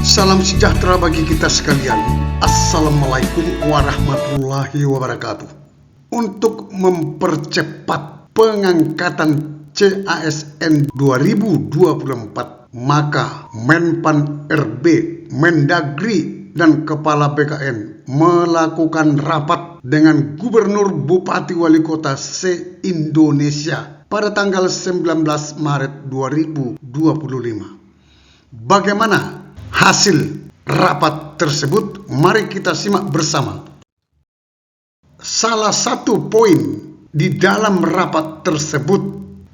Salam sejahtera bagi kita sekalian. Assalamualaikum warahmatullahi wabarakatuh. Untuk mempercepat pengangkatan CASN 2024, maka Menpan RB, Mendagri, dan Kepala BKN melakukan rapat dengan Gubernur, Bupati, Wali Kota se-Indonesia pada tanggal 19 Maret 2025. Bagaimana hasil rapat tersebut? Mari kita simak bersama. Salah satu poin di dalam rapat tersebut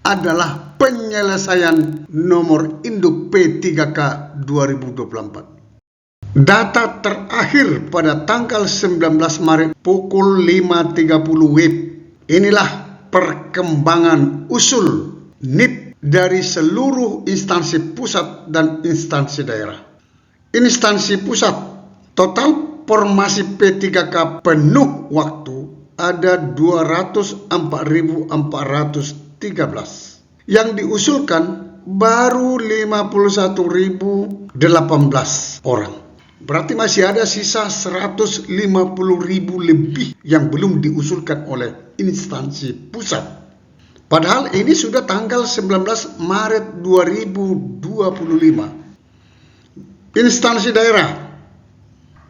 adalah penyelesaian nomor induk P3K 2024. Data terakhir pada tanggal 19 Maret pukul 5.30 WIB. Inilah perkembangan usul NIP dari seluruh instansi pusat dan instansi daerah. Instansi pusat, total formasi P3K penuh waktu ada 204.413. Yang diusulkan baru 51.018 orang. Berarti masih ada sisa 150.000 lebih yang belum diusulkan oleh instansi pusat. Padahal ini sudah tanggal 19 Maret 2025. Instansi daerah,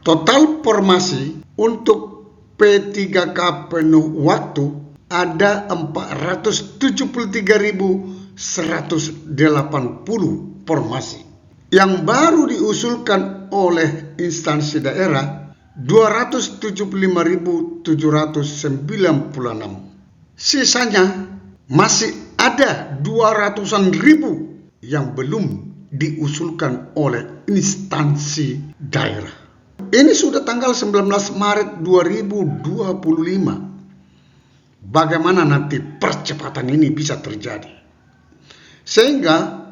total formasi untuk P3K penuh waktu ada 473.180 formasi. Yang baru diusulkan oleh instansi daerah 275.796. Sisanya masih ada 200-an ribu yang belum diusulkan oleh instansi daerah. Ini sudah tanggal 19 Maret 2025. Bagaimana nanti percepatan ini bisa terjadi? Sehingga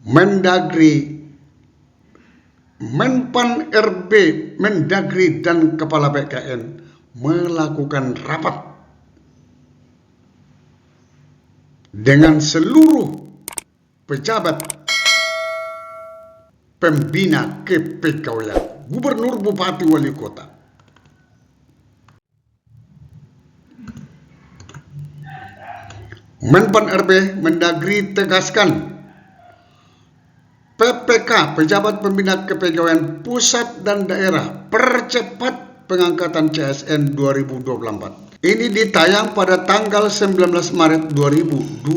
Mendagri, Menpan RB, Mendagri, dan Kepala BKN melakukan rapat dengan seluruh pejabat pembina kepegawaian, Gubernur, Bupati, Wali Kota. Menpan RB, Mendagri tegaskan PPK, pejabat pembina kepegawaian pusat dan daerah, percepat pengangkatan CASN 2024. Ini ditayang pada tanggal 19 Maret 2025.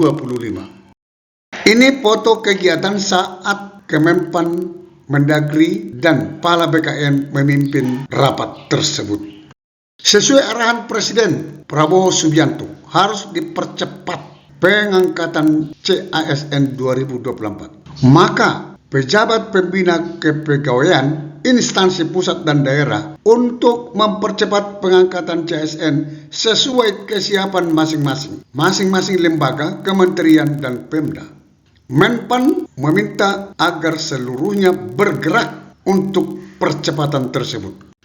Ini foto kegiatan saat Kemenpan, Mendagri, dan Kepala BKN memimpin rapat tersebut. Sesuai arahan Presiden Prabowo Subianto, harus dipercepat pengangkatan CASN 2024. Maka pejabat pembina kepegawaian instansi pusat dan daerah untuk mempercepat pengangkatan CASN sesuai kesiapan masing-masing lembaga, kementerian, dan Pemda. Menpan meminta agar seluruhnya bergerak untuk percepatan tersebut.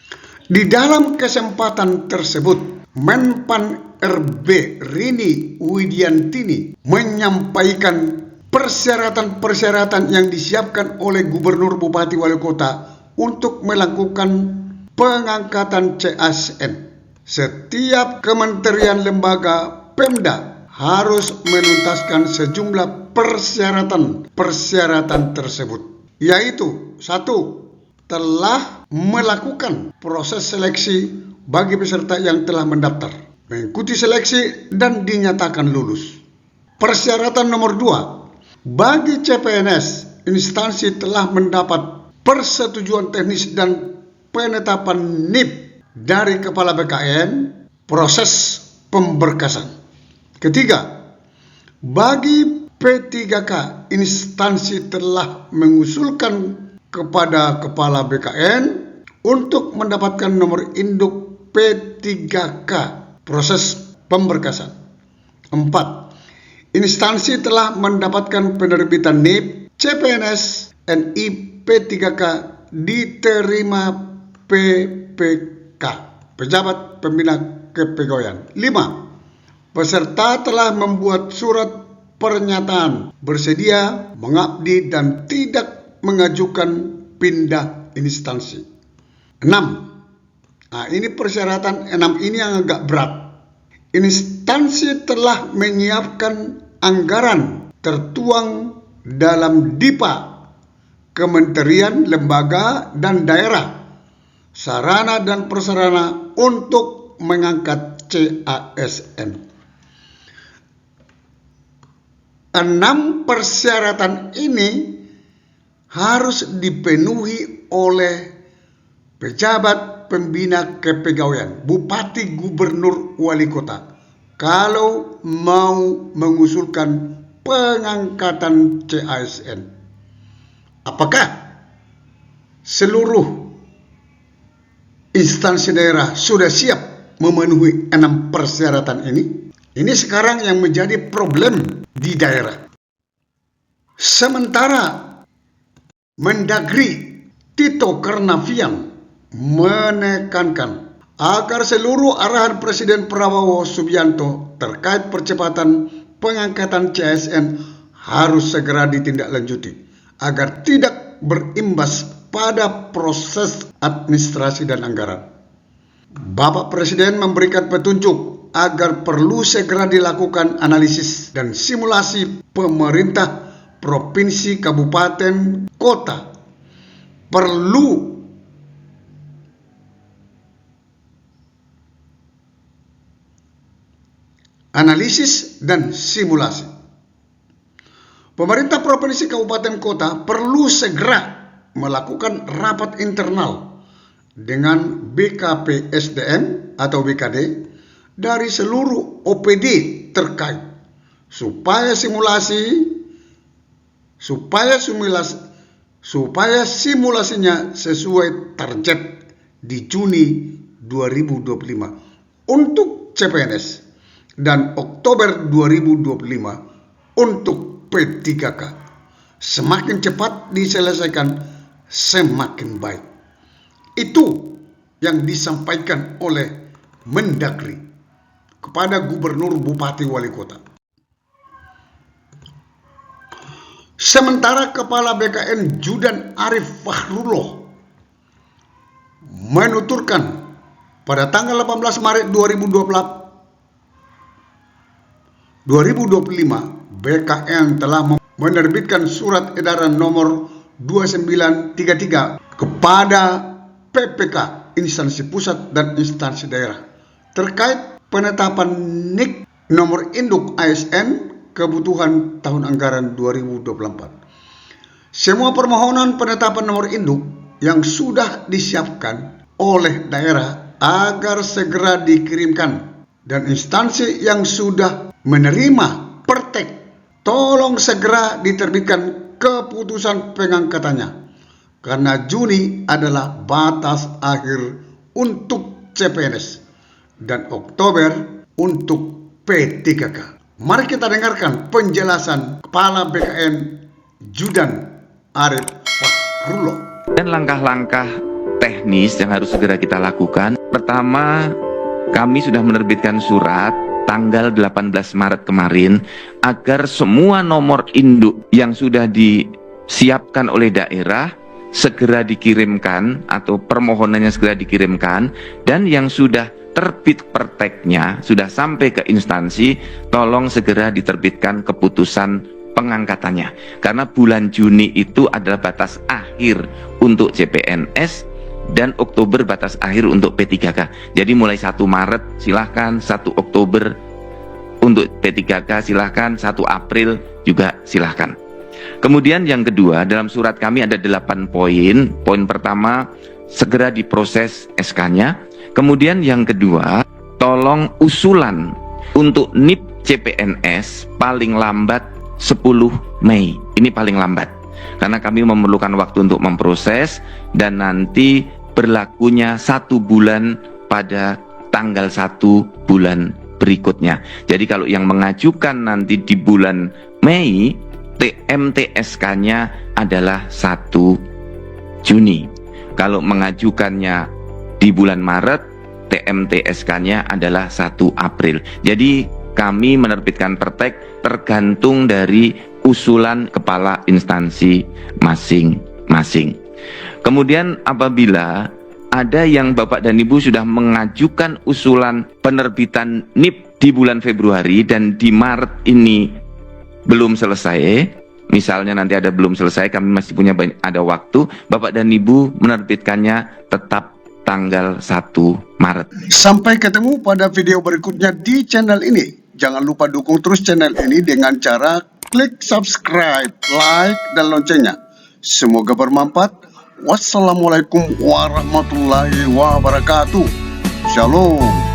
Di dalam kesempatan tersebut, Menpan RB Rini Widiantini menyampaikan persyaratan-persyaratan yang disiapkan oleh Gubernur, Bupati, Wali Kota untuk melakukan pengangkatan CASN. Setiap kementerian, lembaga, Pemda harus menuntaskan sejumlah persyaratan tersebut, yaitu 1. Telah melakukan proses seleksi bagi peserta yang telah mendaftar, mengikuti seleksi, dan dinyatakan lulus. Persyaratan nomor 2, bagi CPNS, instansi telah mendapat persetujuan teknis dan penetapan NIP dari Kepala BKN, proses pemberkasan. Ketiga, bagi P3K, instansi telah mengusulkan kepada Kepala BKN untuk mendapatkan nomor induk P3K, proses pemberkasan. 4, instansi telah mendapatkan penerbitan NIP, CPNS, NIP, P3K diterima PPK, pejabat pembina kepegawaian. 5, peserta telah membuat surat pernyataan bersedia mengabdi dan tidak mengajukan pindah instansi. 6. Nah, ini persyaratan 6 ini yang agak berat. Instansi telah menyiapkan anggaran tertuang dalam DIPA, kementerian, lembaga, dan daerah, sarana dan prasarana untuk mengangkat CASN. 6 persyaratan ini harus dipenuhi oleh pejabat pembina kepegawaian, bupati, gubernur, wali kota, kalau mau mengusulkan pengangkatan CASN. Apakah seluruh instansi daerah sudah siap memenuhi 6 persyaratan ini? Ini sekarang yang menjadi problem di daerah. Sementara Mendagri Tito Karnavian menekankan agar seluruh arahan Presiden Prabowo Subianto terkait percepatan pengangkatan CASN harus segera ditindaklanjuti agar tidak berimbas pada proses administrasi dan anggaran. Bapak Presiden memberikan petunjuk agar perlu segera dilakukan analisis dan simulasi pemerintah provinsi, kabupaten, kota. Perlu analisis dan simulasi. Pemerintah provinsi, kabupaten, kota perlu segera melakukan rapat internal dengan BKPSDM atau BKD dari seluruh OPD terkait supaya simulasinya sesuai target di Juni 2025 untuk CPNS dan Oktober 2025 untuk P3K. Semakin cepat diselesaikan, semakin baik. Itu yang disampaikan oleh Mendagri kepada gubernur, bupati, wali kota. Sementara Kepala BKN Judan Arif Fahrullah menuturkan pada tanggal 18 Maret 2025 BKN telah menerbitkan surat edaran nomor 2933 kepada PPK, instansi pusat dan instansi daerah, terkait penetapan NIK nomor induk ASN kebutuhan tahun anggaran 2024. Semua permohonan penetapan nomor induk yang sudah disiapkan oleh daerah agar segera dikirimkan, dan instansi yang sudah menerima pertek tolong segera diterbitkan keputusan pengangkatannya, karena Juni adalah batas akhir untuk CPNS dan Oktober untuk P3K. Mari kita dengarkan penjelasan Kepala BKN Judan Arif Fahrullah. Dan langkah-langkah teknis yang harus segera kita lakukan. Pertama, kami sudah menerbitkan surat tanggal 18 Maret kemarin agar semua nomor induk yang sudah disiapkan oleh daerah segera dikirimkan atau permohonannya segera dikirimkan, dan yang sudah terbit perteknya sudah sampai ke instansi, tolong segera diterbitkan keputusan pengangkatannya, karena bulan Juni itu adalah batas akhir untuk CPNS dan Oktober batas akhir untuk P3K. Jadi mulai 1 Maret silahkan, 1 Oktober untuk P3K silahkan, 1 April juga silahkan. Kemudian yang kedua, dalam surat kami ada 8 poin. Poin pertama, segera diproses SK-nya. Kemudian yang kedua, tolong usulan untuk NIP CPNS paling lambat 10 Mei. Ini paling lambat, karena kami memerlukan waktu untuk memproses, dan nanti berlakunya 1 bulan pada tanggal 1 bulan berikutnya. Jadi kalau yang mengajukan nanti di bulan Mei, TMTSK-nya adalah 1 Juni. Kalau mengajukannya di bulan Maret, TMTSK-nya adalah 1 April. Jadi kami menerbitkan pertek tergantung dari usulan kepala instansi masing-masing. masing-masing. Kemudian apabila ada yang Bapak dan Ibu sudah mengajukan usulan penerbitan NIP di bulan Februari dan di Maret ini belum selesai, misalnya nanti ada belum selesai, kami masih punya ada waktu, Bapak dan Ibu menerbitkannya tetap tanggal 1 Maret. Sampai ketemu pada video berikutnya di channel ini. Jangan lupa dukung terus channel ini dengan cara klik subscribe, like, dan loncengnya. Semoga bermanfaat. Wassalamualaikum warahmatullahi wabarakatuh. Shalom.